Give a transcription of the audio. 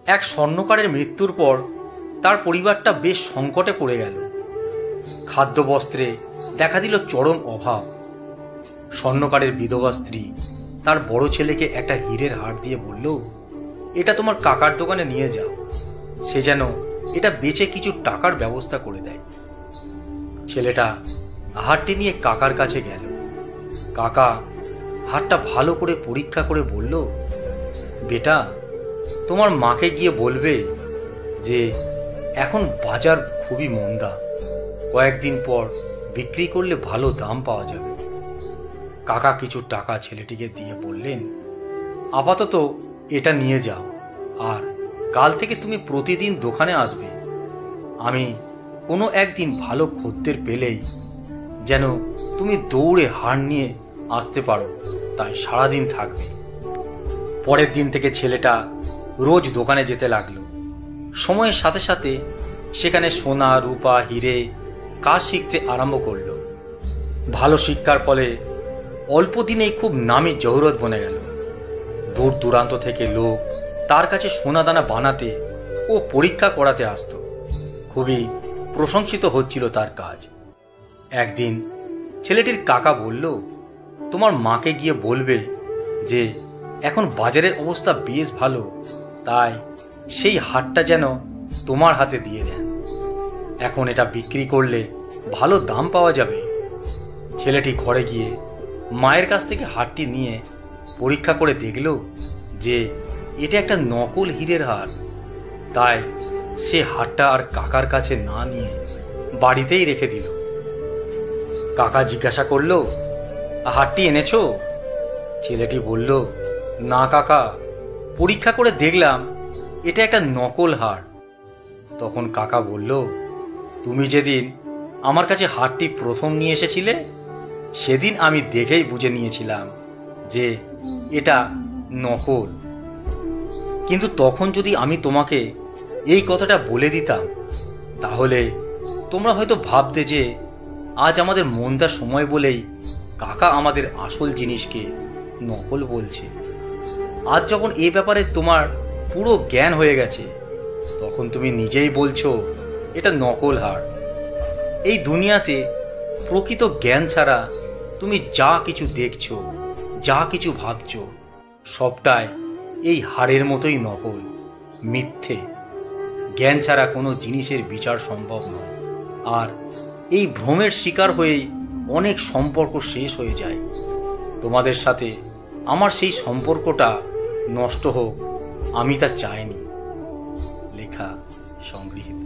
এক স্বর্ণকারের মৃত্যুর পর তার পরিবারটা বেশ সংকটে পড়ে গেল। খাদ্যবস্ত্রে দেখা দিল চরম অভাব। স্বর্ণকারের বিধবা স্ত্রী তার বড় ছেলেকে একটা হীরের হার দিয়ে বলল, এটা তোমার কাকার দোকানে নিয়ে যাও, সে যেন এটা বেচে কিছু টাকার ব্যবস্থা করে দেয়। ছেলেটা হারটি নিয়ে কাকার কাছে গেল। কাকা হারটা ভালো করে পরীক্ষা করে বলল, বেটা, তোমার মাকে গিয়ে বলবে যে এখন বাজার খুবই মন্দা, কয়েকদিন পর বিক্রি করলে ভালো দাম পাওয়া যাবে। কাকা কিছু টাকা ছেলেটিকে দিয়ে বললেন, আপাতত এটা নিয়ে যাও, আর কাল থেকে তুমি প্রতিদিন দোকানে আসবে। আমি কোনো একদিন ভালো খদ্দের পেলেই যেন তুমি দৌড়ে হার নিয়ে আসতে পারো, তাই সারাদিন থাকবে। পরের দিন থেকে ছেলেটা রোজ দোকানে যেতে লাগলো। সময়ের সাথে সাথে সেখানে সোনা, রূপা, হিরে কাজ শিখতে আরম্ভ করলো। ভালো শিক্ষার ফলে অল্প দিনেই খুব নামি জহুরত বনে গেল। দূর দূরান্ত থেকে লোক তার কাছে সোনাদানা বানাতে ও পরীক্ষা করাতে আসতো। খুবই প্রশংসিত হচ্ছিল তার কাজ। একদিন ছেলেটির কাকা বলল, তোমার মাকে গিয়ে বলবে যে এখন বাজারের অবস্থা বেশ ভালো, তাই সেই হারটা যেন তোমার হাতে দিয়ে দেন। এখন এটা বিক্রি করলে ভালো দাম পাওয়া যাবে। ছেলেটি ঘরে গিয়ে মায়ের কাছ থেকে হারটি নিয়ে পরীক্ষা করে দেখল যে এটা একটা নকল হীরের হার। তাই সে হারটা আর কাকার কাছে না নিয়ে বাড়িতেই রেখে দিল। কাকা জিজ্ঞাসা করল, হারটি এনেছো? ছেলেটি বলল, না কাকা, পরীক্ষা করে দেখলাম এটা একটা নকল হার। তখন কাকা বলল, তুমি যেদিন আমার কাছে হারটি প্রথম নিয়ে এসেছিলে সেদিন আমি দেখেই বুঝে নিয়েছিলাম যে এটা নকল। কিন্তু তখন যদি আমি তোমাকে এই কথাটা বলে দিতাম তাহলে তোমরা হয়তো ভাবতে যে আজ আমাদের মন্দার সময় বলেই কাকা আমাদের আসল জিনিসকে নকল বলছে। আজ যখন এ ব্যাপারে তোমার পুরো জ্ঞান হয়ে গেছে তখন তুমি নিজেই বলছো এটা নকল হার। এই দুনিয়াতে প্রকৃত জ্ঞান ছাড়া তুমি যা কিছু দেখছো, যা কিছু ভাবছো, সবটাই এই হারের মতোই নকল, মিথ্যে। জ্ঞান ছাড়া কোনো জিনিসের বিচার সম্ভব নয়। আর এই ভ্রমের শিকার হয়েই অনেক সম্পর্ক শেষ হয়ে যায়। তোমাদের সাথে আমার সেই সম্পর্কটা নষ্ট হোক আমি তা চাইনি। লেখা, সংগৃহীত।